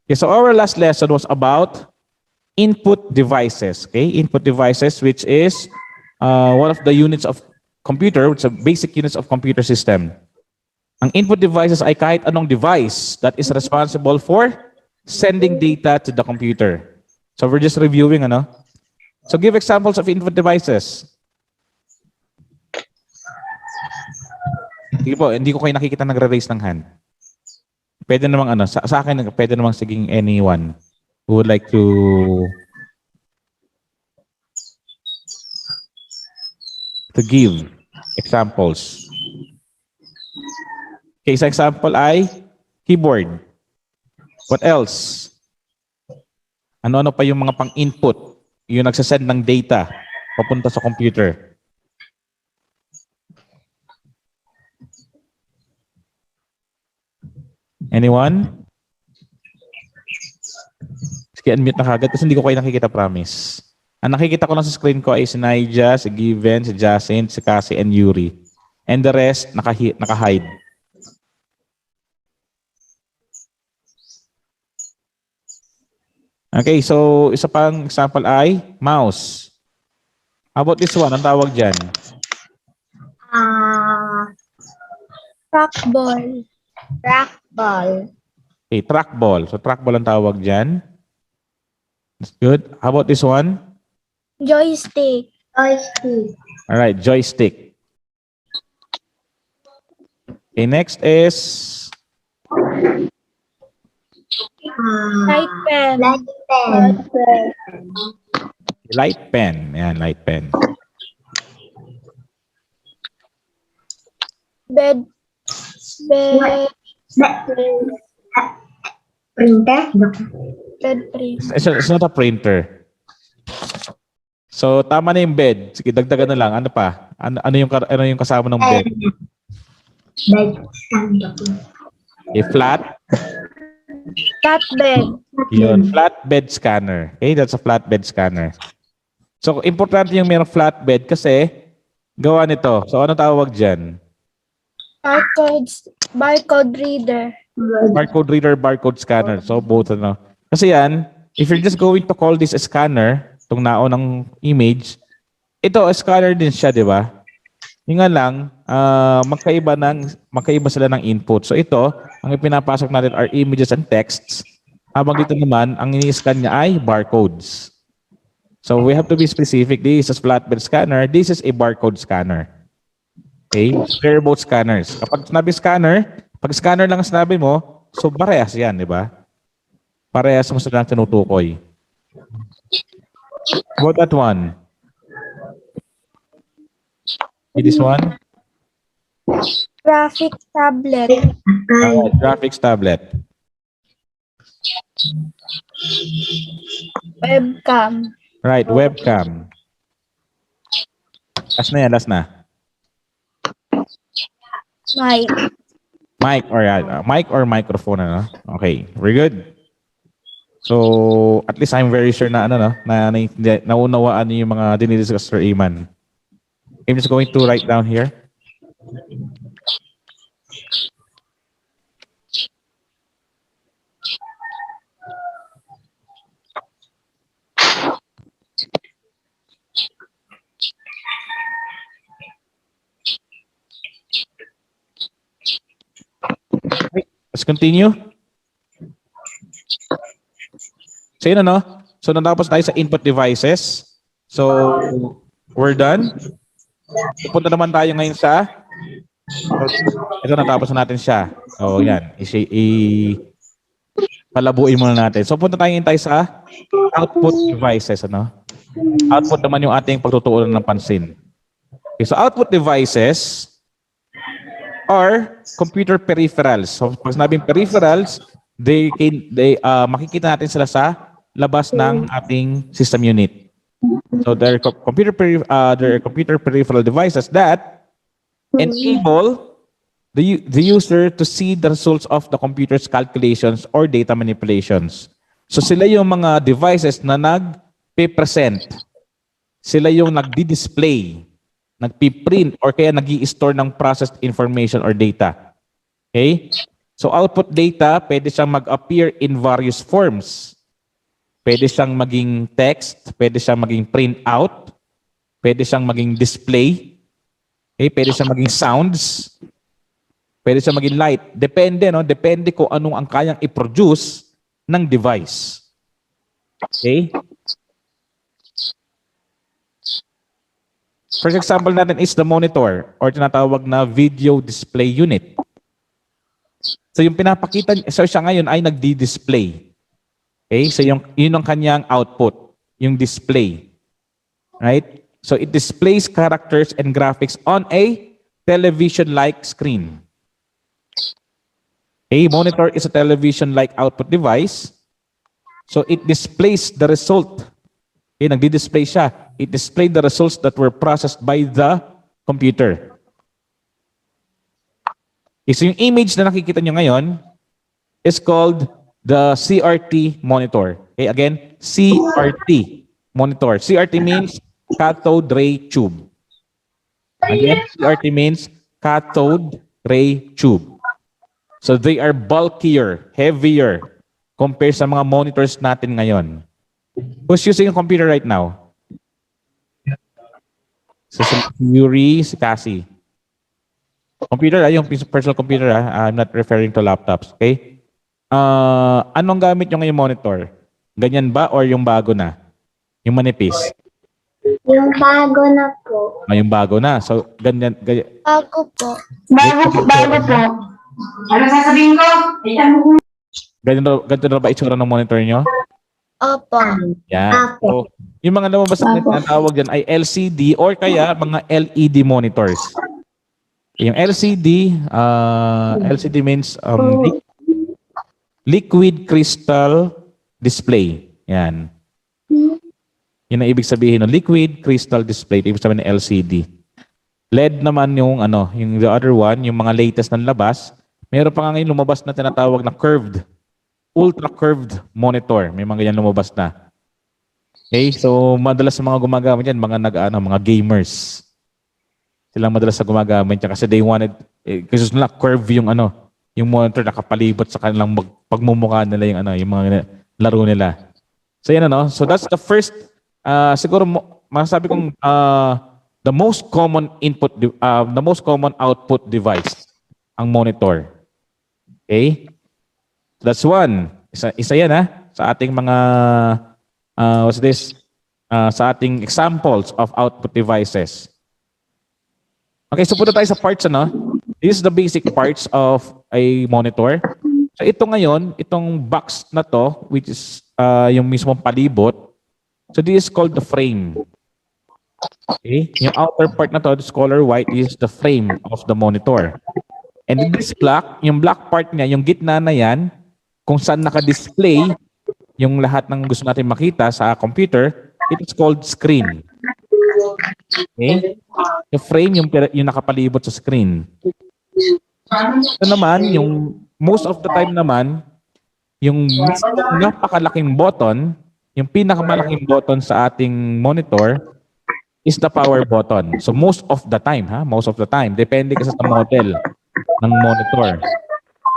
Okay, so our last lesson was about input devices. Okay, input devices, which is one of the units of computer, which is a basic units of computer system. Ang input devices ay kahit anong device that is responsible for sending data to the computer. So we're just reviewing, ano? So give examples of input devices. Sige po, hindi ko kayo nakikita nagre-raise ng hand. Pwede namang ano, sa akin, pwede namang siging anyone who would like to give examples. Okay, sa example ay keyboard. What else? Ano-ano pa yung mga pang-input? Yung nagsasend ng data papunta sa computer. Anyone? Sige, unmute na kagad kasi hindi ko kayo nakikita, promise. Ang nakikita ko lang sa screen ko ay si Naija, si Given, si Jacinth, si Cassie, and Yuri. And the rest, naka-hide. Okay, so isa pang example ay mouse. How about this one? Ang tawag dyan? Trackball. Trackball. Okay, trackball. So trackball ang tawag dyan. That's good. How about this one? Joystick. Joystick. All right, joystick. Okay, next is Light pen. Light pen. light pen. Ayan, light pen. Bed. Bed. Printer. Bed printer. It's not a printer. So tama na yung bed. Sige, dagdagan na lang. Ano pa? Ano yung kasama ng bed? Bed. A flat? Flatbed. Yun, flatbed scanner. Okay, that's a flatbed scanner. So importante yung mayroong flatbed kasi gawa nito. So ano tawag dyan? Barcode reader. Barcode reader, barcode scanner. So both ano. Kasi yan, if you're just going to call this a scanner, itong naunang image, ito, a scanner din siya, di ba? Yung nga lang, magkaiba sila ng input. So ito, ang ipinapasok natin are images and texts. Habang dito naman, ang ini-scan niya ay barcodes. So we have to be specific. This is a flatbed scanner. This is a barcode scanner. Okay? They're both scanners. Kapag sinabi scanner, pag scanner lang ang sinabi mo, so parehas yan, di ba? Parehas mo sila tinutukoy. What that one? This one? Graphic tablet. Graphics tablet. Webcam. Right, webcam. Last na yan, last na. Mic. Mic or microphone, ano? Okay, very good. So, at least I'm very sure na naunawaan niyo yung mga dinidiscuss Sir Yman. I'm just going to write down here. Okay, let's continue. So yun ano? So natapos tayo sa input devices. So we're done. Pupunta naman tayo ngayon sa ito, natapos na natin siya. So yan, palabuin muna natin. So punta tayo sa output devices, ano? Output naman yung ating pagtutuunan ng pansin. Okay, so output devices are computer peripherals. So pag sinabing peripherals, makikita natin sila sa labas ng ating system unit. So they're computer peripheral devices that enable the user to see the results of the computer's calculations or data manipulations. So sila yung mga devices na nag-present. Sila yung nagdi-display, nagpi-print, or kaya nag-i-store ng processed information or data. Okay? So output data, pwede siyang mag-appear in various forms. Pwede siyang maging text, pwede siyang maging print out, pwede siyang maging display, okay? Pwede siyang maging sounds, pwede siyang maging light. Depende, no? Depende kung anong ang kayang i-produce ng device. Okay? First example natin is the monitor or tinatawag na video display unit. So yung pinapakita, so siya ngayon ay nagdi-display. Okay? So yun ang kanyang output, yung display. Right? So it displays characters and graphics on a television-like screen. A monitor is a television-like output device. So it displays the result. Okay, nagdi-display siya. It displayed the results that were processed by the computer. Okay, so yung image na nakikita nyo ngayon is called the CRT monitor. Okay, again, CRT monitor. CRT means cathode ray tube. Again, CRT means cathode ray tube. So they are bulkier, heavier compared sa mga monitors natin ngayon. Who's using a computer right now? So si Yuri, si Cassie. Computer, yung personal computer, I'm not referring to laptops, okay? Anong gamit nyo ngayong monitor? Ganyan ba or yung bago na? Yung manipis? Yung bago na po. Yung bago na. So, ganyan. Bago po. Bago po. Ano sasabihin ko? Ganito na ba itsura ng monitor nyo? Opo. Yan. So, yung mga lumabas na tinatawag dyan ay LCD or kaya mga LED monitors. Yung LCD means liquid crystal display. Yan. Yun ang ibig sabihin ng liquid crystal display. Ibig sabihin ng LCD. LED naman yung yung the other one, yung mga latest ng labas. Meron pa nga ngayon lumabas na tinatawag na curved, ultra curved monitor. May mga ganyan lumabas na. Okay, so madalas sa mga gumagamit yan, mga gamers. Silang madalas sa gumagamit yan kasi they wanted, kasi nila curve yung yung monitor nakapalibot sa kanilang pagmumukha nila yung mga laro nila. So yan so that's the first, siguro masasabi kong the most common the most common output device, ang monitor. Okay? So that's one. Isa yan sa ating mga, what's this? Sa ating examples of output devices. Okay, so punta tayo sa parts, This is the basic parts of a monitor. So ito ngayon, itong box na to, which is yung mismong palibot. So this is called the frame. Okay, yung outer part na to, this color white, is the frame of the monitor. And this black, yung black part niya, yung gitna na yan, kung saan naka-display yung lahat ng gusto natin makita sa computer, it is called screen. Okay? Yung frame, yung nakapalibot sa screen. Ito naman, yung most of the time naman, yung napakalaking button, yung pinakamalaking button sa ating monitor is the power button. So most of the time, most of the time, depende kasi sa model ng monitor.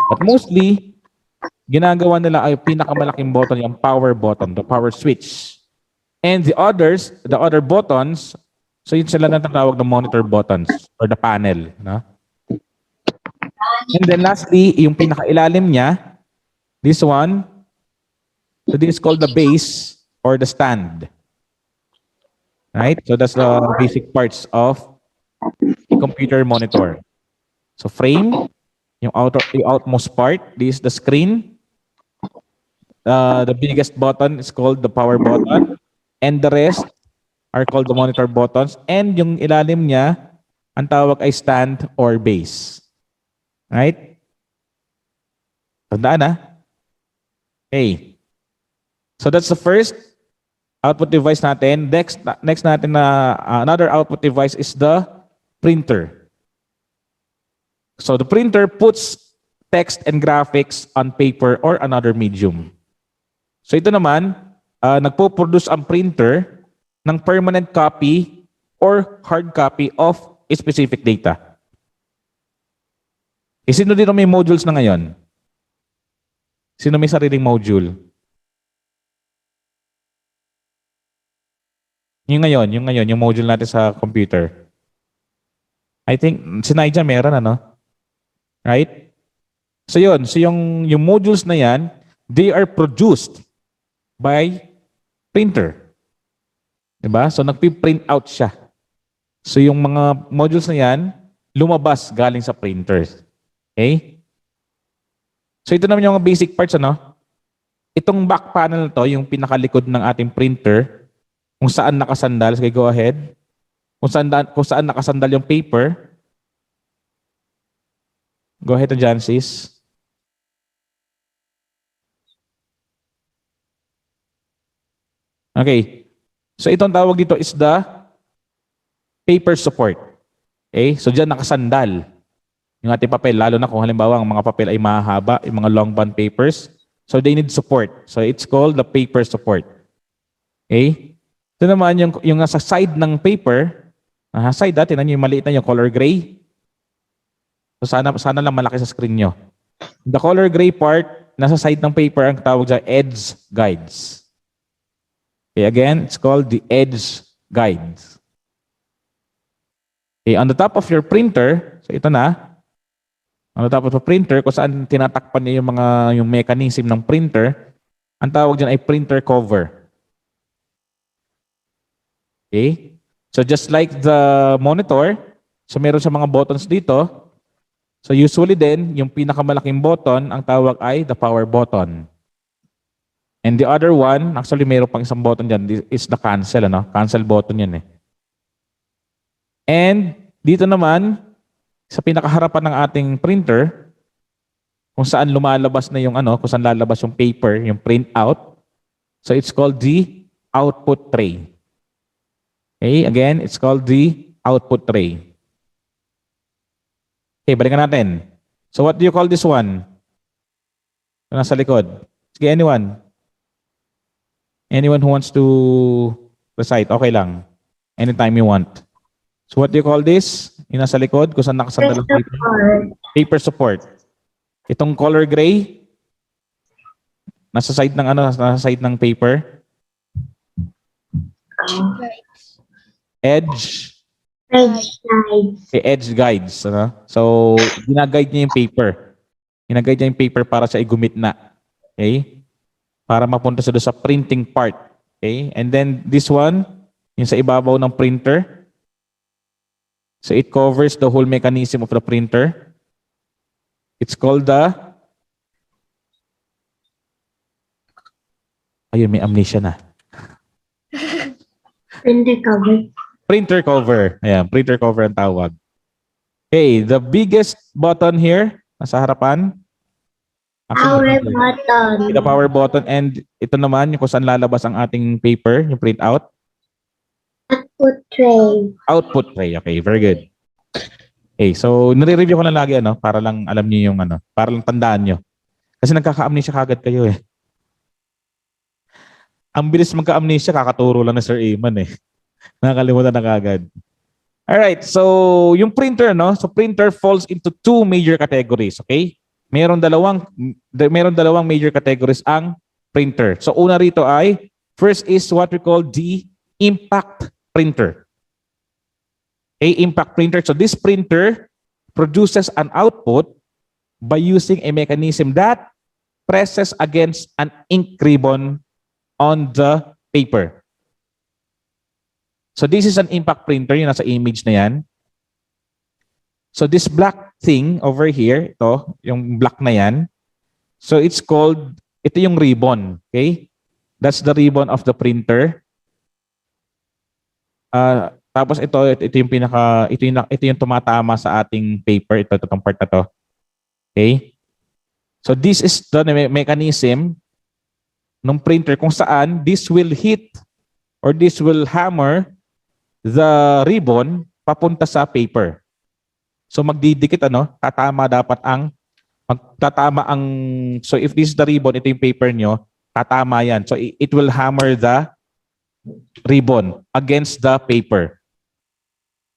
But mostly, ginagawa nila ay pinakamalaking button, yung power button, the power switch. And the other buttons, so yun sila natawag na monitor buttons or the panel. No? And then lastly, yung pinakailalim niya, this one, so this is called the base or the stand. Right? So that's the basic parts of a computer monitor. So frame, yung outmost part, this is the screen. The biggest button is called the power button. And the rest are called the monitor buttons. And yung ilalim niya, ang tawag ay stand or base. Right? Tandaan Okay. So that's the first output device natin. Next natin na another output device is the printer. So the printer puts text and graphics on paper or another medium. So ito naman, nagpo-produce ang printer ng permanent copy or hard copy of a specific data. Sino dito may modules na ngayon? Sino may sariling module? Yung module natin sa computer. I think, si Naija meron, ano? Right? So yun, so yung modules na yan, they are produced by printer. Diba? So nagpi-print out siya. So yung mga modules na yan, lumabas galing sa printers. Okay? So ito naman yung mga basic parts, ano? Itong back panel na to, yung pinakalikod ng ating printer, kung saan nakasandal, sige go ahead. Kung saan nakasandal yung paper. Go ahead, Jancis. Okay. So itong tawag dito is the paper support. Okay? So diyan nakasandal yung ating papel, lalo na kung halimbawa ang mga papel ay mahaba, yung mga long bond papers. So they need support. So it's called the paper support. Okay? Ito naman yung nasa side ng paper, side dati na yung maliit na yung color gray. So sana lang malaki sa screen nyo. The color gray part, nasa side ng paper, ang tawag dyan, edge guides. Okay, again, it's called the edge guides. Okay, on the top of your printer, so ito na, on the top of the printer, kung saan tinatakpan niya yung mechanism ng printer, ang tawag dyan ay printer cover. Okay? So just like the monitor, so meron siya mga buttons dito. So usually din, yung pinakamalaking button, ang tawag ay the power button. And the other one, actually meron pang isang button dyan, is the cancel, ano? Cancel button yan eh. And dito naman, sa pinakaharapan ng ating printer, kung saan lumalabas na yung kung saan lalabas yung paper, yung print out. So it's called the output tray. Okay, again, it's called the output tray. Okay, balikan natin. So what do you call this one? Ito nasa likod. Sige, anyone? Anyone who wants to recite, okay lang. Anytime you want. So what do you call this? Yung nasa likod, kung saan nakasandal ang paper? Paper support. Itong color gray, nasa side ng nasa side ng paper. Edge. Edge guides. Ano? So, ginaguide niya yung paper. Ginaguide niya yung paper para siya igumit na. Okay? Para mapunta siya doon sa printing part. Okay? And then, this one, yung sa ibabaw ng printer. So, it covers the whole mechanism of the printer. It's called the... Ayun, may amnesia na. Printer cover. Printer cover. Ayan, printer cover ang tawag. Okay, the biggest button here, nasa harapan. Power button. The power button. And ito naman, yung kung saan lalabas ang ating paper, yung print out. Output tray. Output tray. Okay, very good. Okay, so nire-review ko na lagi, para lang alam niyo yung para lang tandaan niyo. Kasi nagkaka-amnesia kagad kayo eh. Ang bilis magka-amnesia, kakaturo lang na Sir Yman eh. Nakakalimutan na kagad. Alright, so yung printer, so printer falls into two major categories, okay? Meron dalawang major categories ang printer. So una rito ay, first is what we call the impact printer. A impact printer. So this printer produces an output by using a mechanism that presses against an ink ribbon on the paper. So this is an impact printer, yung nasa image na yan. So this black thing over here, ito, yung black na yan. So it's called, ito yung ribbon, okay? That's the ribbon of the printer. Tapos ito yung tumatama sa ating paper, itong part na to. Okay? So this is the mechanism ng printer kung saan this will hit or this will hammer the ribbon papunta sa paper. So magdidikit so if this is the ribbon, ito yung paper nyo, tatama yan. So it will hammer the ribbon against the paper.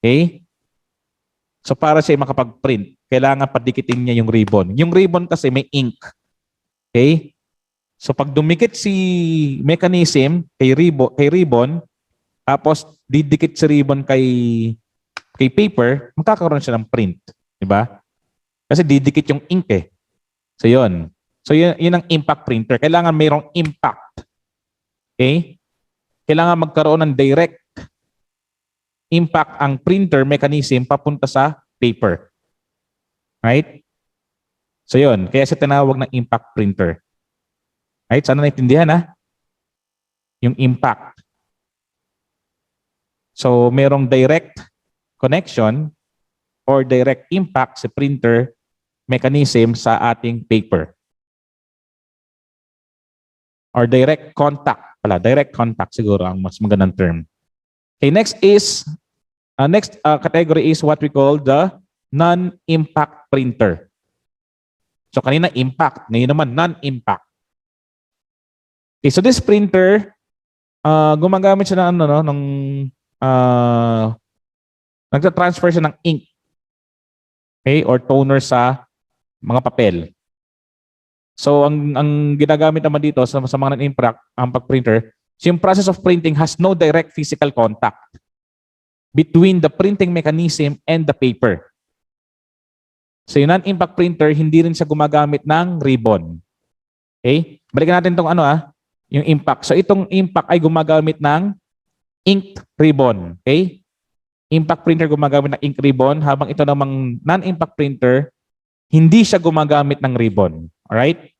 Okay? So para siya makapag-print, kailangan padikitin niya yung ribbon. Yung ribbon kasi may ink. Okay? So pag dumikit si mechanism kay ribbon, tapos didikit si ribbon kay paper, magkakaroon siya ng print. Di ba? Kasi didikit yung ink eh. So yun. So yun ang impact printer. Kailangan mayroong impact. Okay? Kailangan magkaroon ng direct impact ang printer mechanism papunta sa paper. Right? So yun. Kaya siya tinawag na impact printer. Right? Sana naintindihan ha? Yung impact. So merong direct connection or direct impact sa printer mechanism sa ating paper. Or direct contact pala. Direct contact siguro ang mas magandang term. Okay, next category is what we call the non-impact printer. So kanina impact, ngayon naman non-impact. Okay, so this printer, gumagamit siya ng nagta-transfer siya ng ink. Okay, or toner sa mga papel. So ang ginagamit naman dito sa mga non-impact printer, yung process of printing has no direct physical contact between the printing mechanism and the paper. So yung non-impact printer, hindi rin siya gumagamit ng ribbon. Okay? Balikan natin itong yung impact. So itong impact ay gumagamit ng ink ribbon. Okay? Impact printer gumagamit ng ink ribbon, habang ito namang non-impact printer, hindi siya gumagamit ng ribbon. Alright?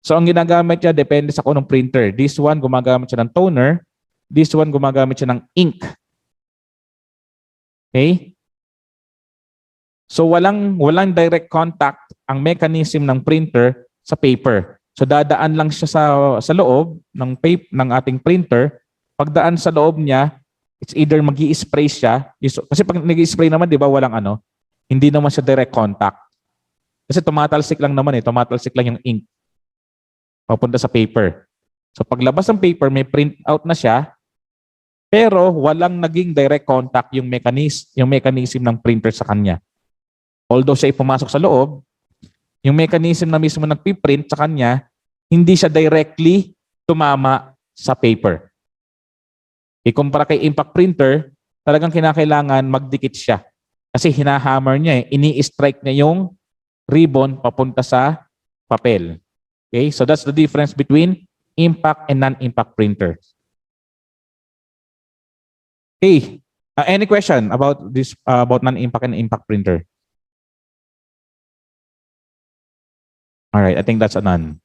So ang ginagamit niya, depende sa kung anong printer. This one, gumagamit siya ng toner. This one, gumagamit siya ng ink. Okay? So walang direct contact ang mechanism ng printer sa paper. So dadaan lang siya sa loob ng ating printer. Pagdaan sa loob niya, it's either magi-spray siya. Kasi pag nag-i-spray naman, di ba, walang hindi naman siya direct contact. Kasi tumatalsik lang naman tumatalsik lang yung ink papunta sa paper. So paglabas ng paper, may print out na siya, pero walang naging direct contact yung mechanism ng printer sa kanya. Although siya ay pumasok sa loob, yung mechanism na mismo nagpiprint sa kanya, hindi siya directly tumama sa paper. Ikumpara kay impact printer, talagang kinakailangan magdikit siya. Kasi hinahammer niya ini-strike niya yung ribbon papunta sa papel. Okay, so that's the difference between impact and non-impact printers. Okay, any question about this about non-impact and impact printer? All right, I think that's a none.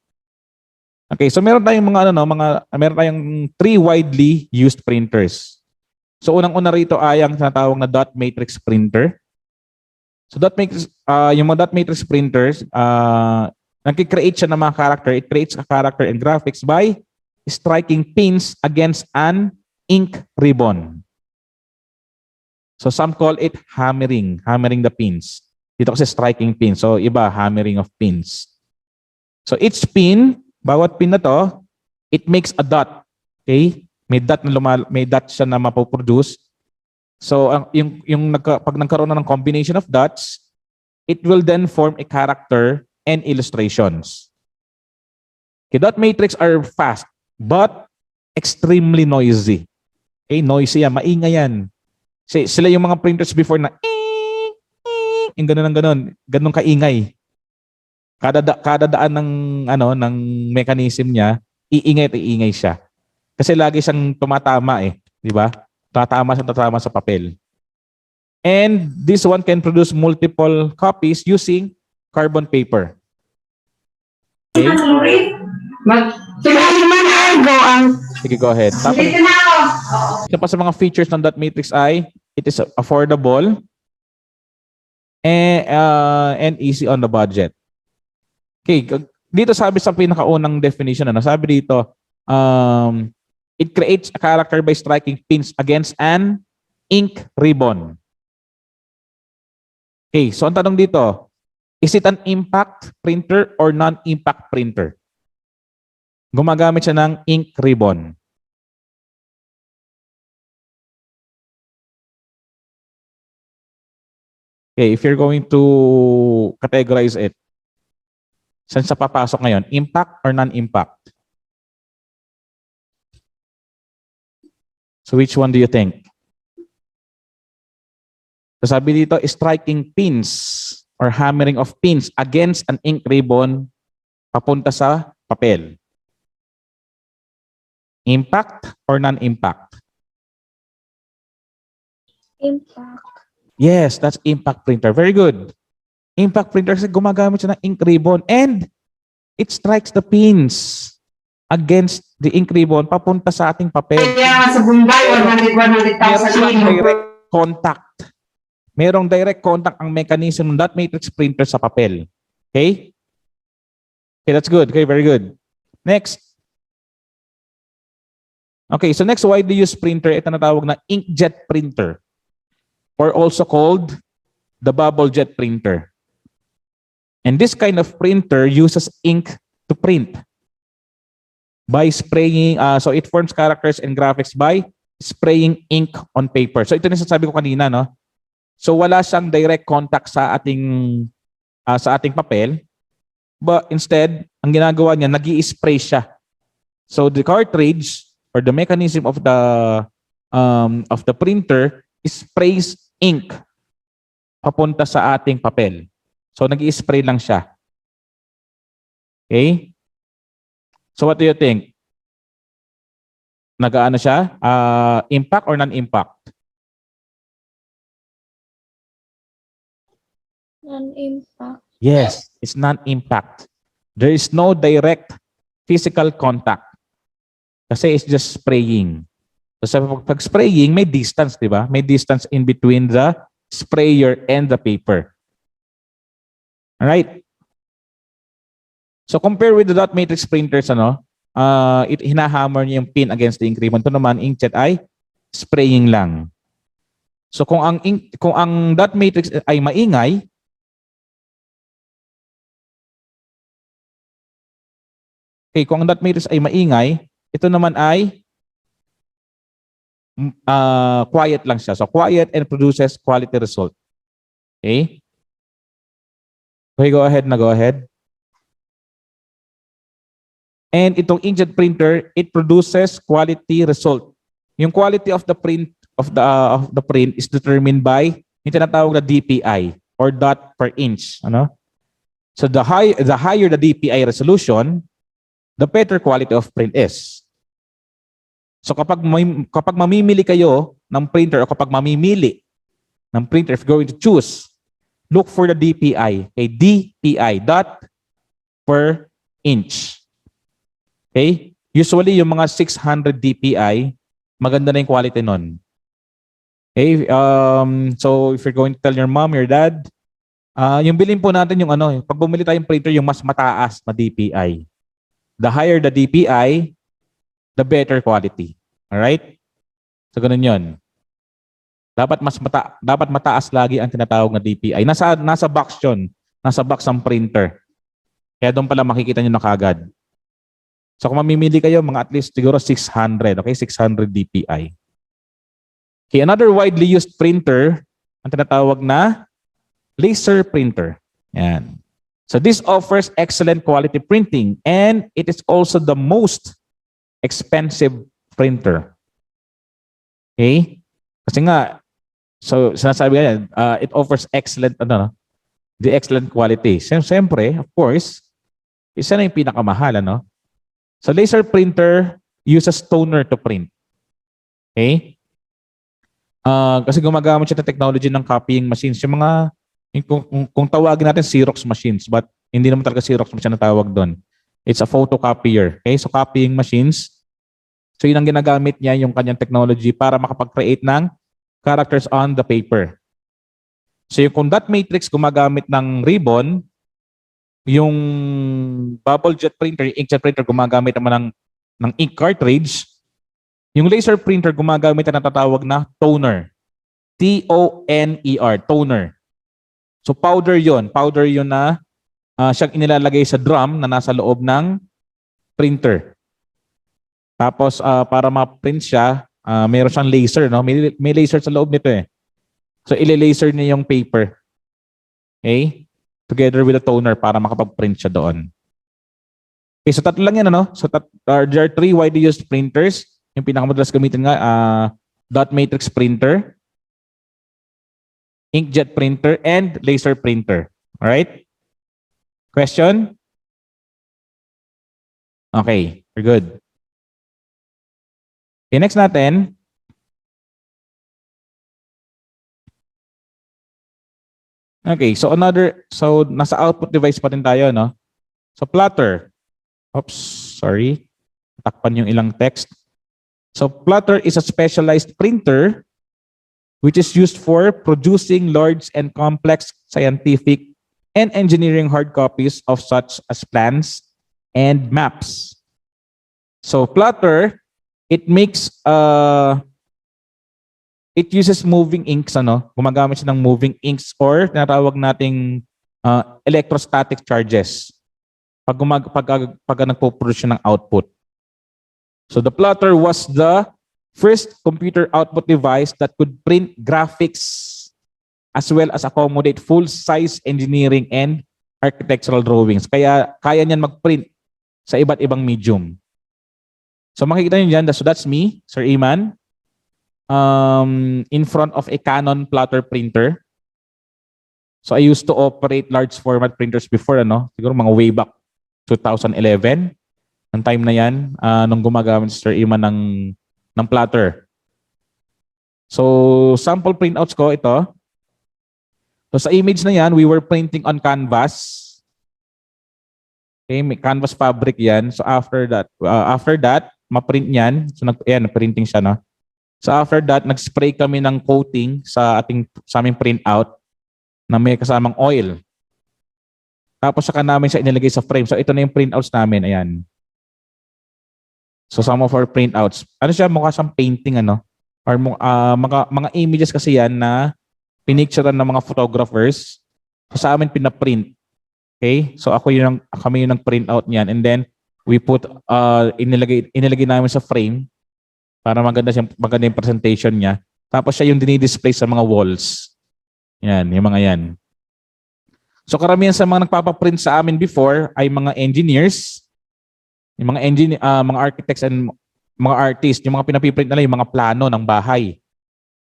Okay, so meron tayong meron tayong 3 widely used printers. So unang-una rito ay ang tinatawag na dot matrix printer. So yung mga dot matrix printers, nag-create siya ng mga character. It creates a character and graphics by striking pins against an ink ribbon. So some call it hammering the pins. Dito kasi striking pins. So iba, hammering of pins. So each pin, bawat pin na to, it makes a dot. Okay? May dot siya na mapoproduce. So pag nagkaroon na ng combination of dots, it will then form a character and illustrations. Okay, dot matrix are fast but extremely noisy. Okay, noisy yan, maingay yan. Sila yung mga printers before na yung ganun kaingay. Kada daan ng mechanism niya, iingay siya. Kasi lagi siyang tumatama di ba? Tatama sa papel. And this one can produce multiple copies using carbon paper. Okay? Sige, go ahead. Tapos, isa pa sa mga features ng dot matrix ay it is affordable and easy on the budget. Okay, dito sabi sa pinakaunang definition, sabi dito, it creates a character by striking pins against an ink ribbon. Okay, so ang tanong dito, is it an impact printer or non-impact printer? Gumagamit siya ng ink ribbon. Okay, if you're going to categorize it, Saan sa papasok ngayon? Impact or non-impact? So which one do you think? So sabi dito, striking pins or hammering of pins against an ink ribbon papunta sa papel. Impact or non-impact? Impact. Yes, that's impact printer. Very good. Impact printer kasi gumagamit siya ng ink ribbon and it strikes the pins against the ink ribbon papunta sa ating papel. Kaya sa Bombay, 100,000 Merong direct contact. Merong direct contact ang mechanism ng dot matrix printer sa papel. Okay? Okay, that's good. Okay, very good. Next. Okay, so next widely used printer, ito na tawag na inkjet printer or also called the bubble jet printer. And this kind of printer uses ink to print by spraying, so it forms characters and graphics by spraying ink on paper. So ito na sasabi ko kanina, no? So wala siyang direct contact sa ating papel, but instead, ang ginagawa niya, nag-i-spray siya. So the cartridge or the mechanism of the printer sprays ink papunta sa ating papel. So nag-i-spray lang siya. Okay? So what do you think? Nag-aano siya? Impact or non-impact? Non-impact. Yes, it's non-impact. There is no direct physical contact. Kasi it's just spraying. So sa pag-spraying, may distance, di ba? May distance in between the sprayer and the paper. Alright? So compare with the dot matrix printers, it hinahammer niya yung pin against the ink ribbon. Ito naman, inkjet ay spraying lang. So kung ang dot matrix ay maingay, kung ang dot matrix ay maingay, ito naman ay quiet lang siya. So quiet and produces quality result. Okay? Okay, go ahead. And itong inkjet printer, it produces quality result. Yung quality of the print of the print is determined by yung tinatawag na DPI or dot per inch. So the higher the DPI resolution, the better quality of print is. So kapag mamimili kayo ng printer o kapag mamimili ng printer, if you're going to choose, look for the DPI. Okay, DPI, dot per inch. Okay? Usually, yung mga 600 DPI, maganda na yung quality nun. Okay? So, if you're going to tell your mom, your dad, yung bilhin po natin yung pag bumili tayong printer, yung mas mataas na DPI. The higher the DPI, the better quality. Alright? So, ganun yun. Dapat mataas lagi ang tinatawag na DPI. Nasa box yun. Nasa box ang printer. Kaya doon pala makikita nyo na kagad. So kung mamimili kayo, mga at least siguro 600. Okay? 600 DPI. Okay, another widely used printer, ang tinatawag na laser printer. Yan. So this offers excellent quality printing and it is also the most expensive printer. Okay? Kasi nga, so sinasabi nga it offers excellent, the excellent quality. Siyempre, of course, isa na yung pinakamahal, So laser printer uses toner to print. Okay? Kasi gumagamit siya ng technology ng copying machines. Yung mga, kung tawagin natin Xerox machines, but hindi naman talaga Xerox machine na tawag doon. It's a photocopier. Okay? So copying machines. So yun ang ginagamit niya, yung kanyang technology para makapag-create ng characters on the paper. So yung kung dot matrix gumagamit ng ribbon, yung bubble jet printer, yung inkjet printer gumagamit naman ng ink cartridge, yung laser printer gumagamit na natatawag na toner. T-O-N-E-R, toner. So powder yon na siyang inilalagay sa drum na nasa loob ng printer. Tapos para ma-print siya, meron siyang laser, may laser sa loob nito eh. So ile-laser niya yung paper. Okay? Together with the toner para makapag-print siya doon. Okay, so tatlo lang yan, ano? So there are three widely used printers. Yung pinakamadalas gamitin nga, dot matrix printer, inkjet printer, and laser printer. All right? Question? Okay, we're good. Okay, next natin. Okay, so nasa output device pa rin tayo, no? So plotter. Oops, sorry. Takpan yung ilang text. So plotter is a specialized printer which is used for producing large and complex scientific and engineering hard copies of such as plans and maps. So plotter, it uses moving inks, ano? Gumagamit siya ng moving inks or tinatawag nating electrostatic charges pag nagpo-produce siya ng output. So the plotter was the first computer output device that could print graphics as well as accommodate full-size engineering and architectural drawings. Kaya kaya niyan mag-print sa iba't ibang medium. So makikita niyo diyan, so that's me, Sir Yman, in front of a Canon plotter printer. So I used to operate large format printers before, ano? Siguro mga way back 2011. Ang time na yan, nung gumagamit si Sir Yman ng plotter. So sample printouts ko ito. So sa image na yan, we were printing on canvas. Okay, may canvas fabric yan. So after that, ma-print yan. So na-printing siya, no? So after that, nag-spray kami ng coating sa aming printout na may kasamang oil. Tapos saka namin siya inilagay sa frame. So ito na yung printouts namin, ayan. So some of our printouts. Ano siya, mukha siyang painting, ano? Or mga images kasi yan na pinicturean ng mga photographers. So sa amin pinaprint. Okay? So kami yung nag-printout niyan. And then we put inilagay namin sa frame para maganda yung presentation niya. Tapos siya yung dinidisplay sa mga walls. Yan, yung mga yan. So karamihan sa mga nagpapaprint sa amin before ay mga engineers, yung mga architects and mga artists, yung mga pinapiprint nila yung mga plano ng bahay,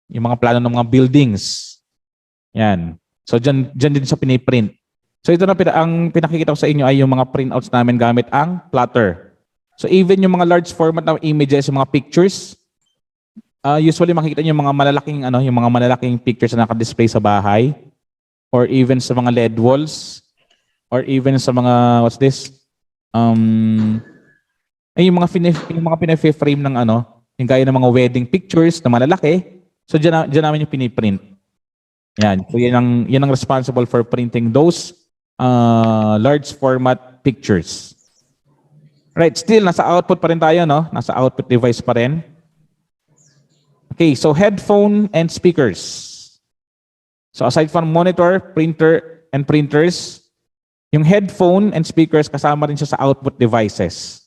yung mga plano ng mga buildings. Yan. So dyan din sa piniprint. So ito na ang pinakikita ko sa inyo ay yung mga printouts namin gamit ang plotter. So even yung mga large format na images, yung mga pictures, usually makikita niyo yung mga malalaking pictures na naka-display sa bahay or even sa mga LED walls or even sa mga yung mga pina-frame ng yung gaya ng mga wedding pictures na malalaki. So diyan namin yung piniprint. Yan. So yan ang responsible for printing those large format pictures. Right, still nasa output pa rin tayo, no? Nasa output device pa rin. Okay, so headphone and speakers. So aside from monitor, printer, and printers, yung headphone and speakers kasama rin siya sa output devices.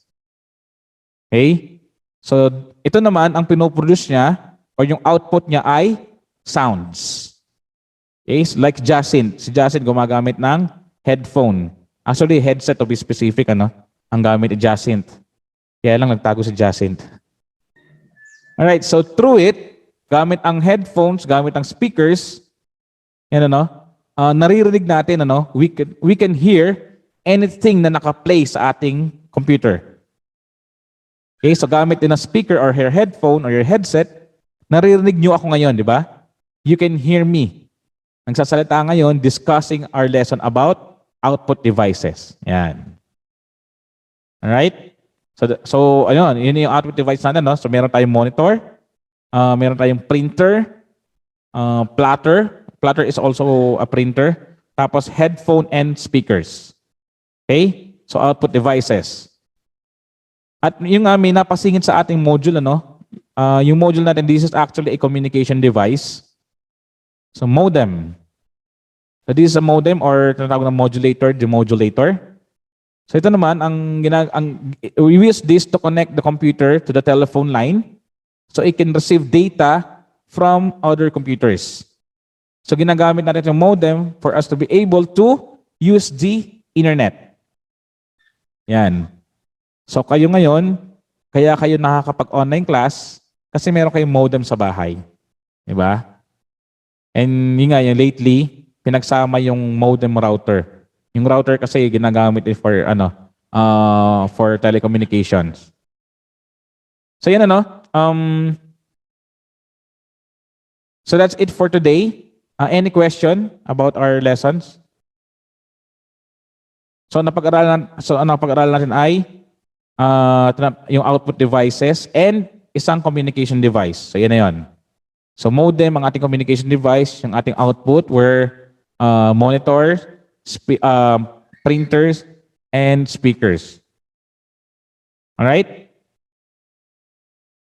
Okay? So ito naman ang pinoproduce niya or yung output niya ay sounds. Okay? So, like Jacinth. Si Jacinth gumagamit ng headphone. Actually, headset to be specific, ano? Ang gamit ni Jacinth. Kaya lang nagtago si Jacinth. Alright, so through it, gamit ang headphones, gamit ang speakers, yan naririnig natin, we can hear anything na naka-play sa ating computer. Okay, so gamit din ang speaker or your headphone or your headset, naririnig nyo ako ngayon, di ba? You can hear me. Nagsasalita ngayon, discussing our lesson about output devices. Yan. Alright? So ayun, yun yung output device natin, no? So meron tayong monitor, meron tayong printer, plotter. Plotter is also a printer. Tapos headphone and speakers. Okay? So output devices. At yung may napasingit sa ating module, yung module natin, this is actually a communication device. So modem. So this is a modem or tinatawag na modulator, demodulator. So ito naman, we use this to connect the computer to the telephone line so it can receive data from other computers. So ginagamit natin yung modem for us to be able to use the internet. Yan. So kayo ngayon, kaya kayo nakakapag-online class kasi meron kayong modem sa bahay. Diba? And yun nga, yung lately, pinagsama yung modem router. Yung router kasi ginagamit for for telecommunications. So yan so that's it for today. Any question about our lessons? So napag-aralan natin ay yung output devices and isang communication device. So yan na yun. So modem ang ating communication device, yung ating output were monitors, printers, and speakers. All right?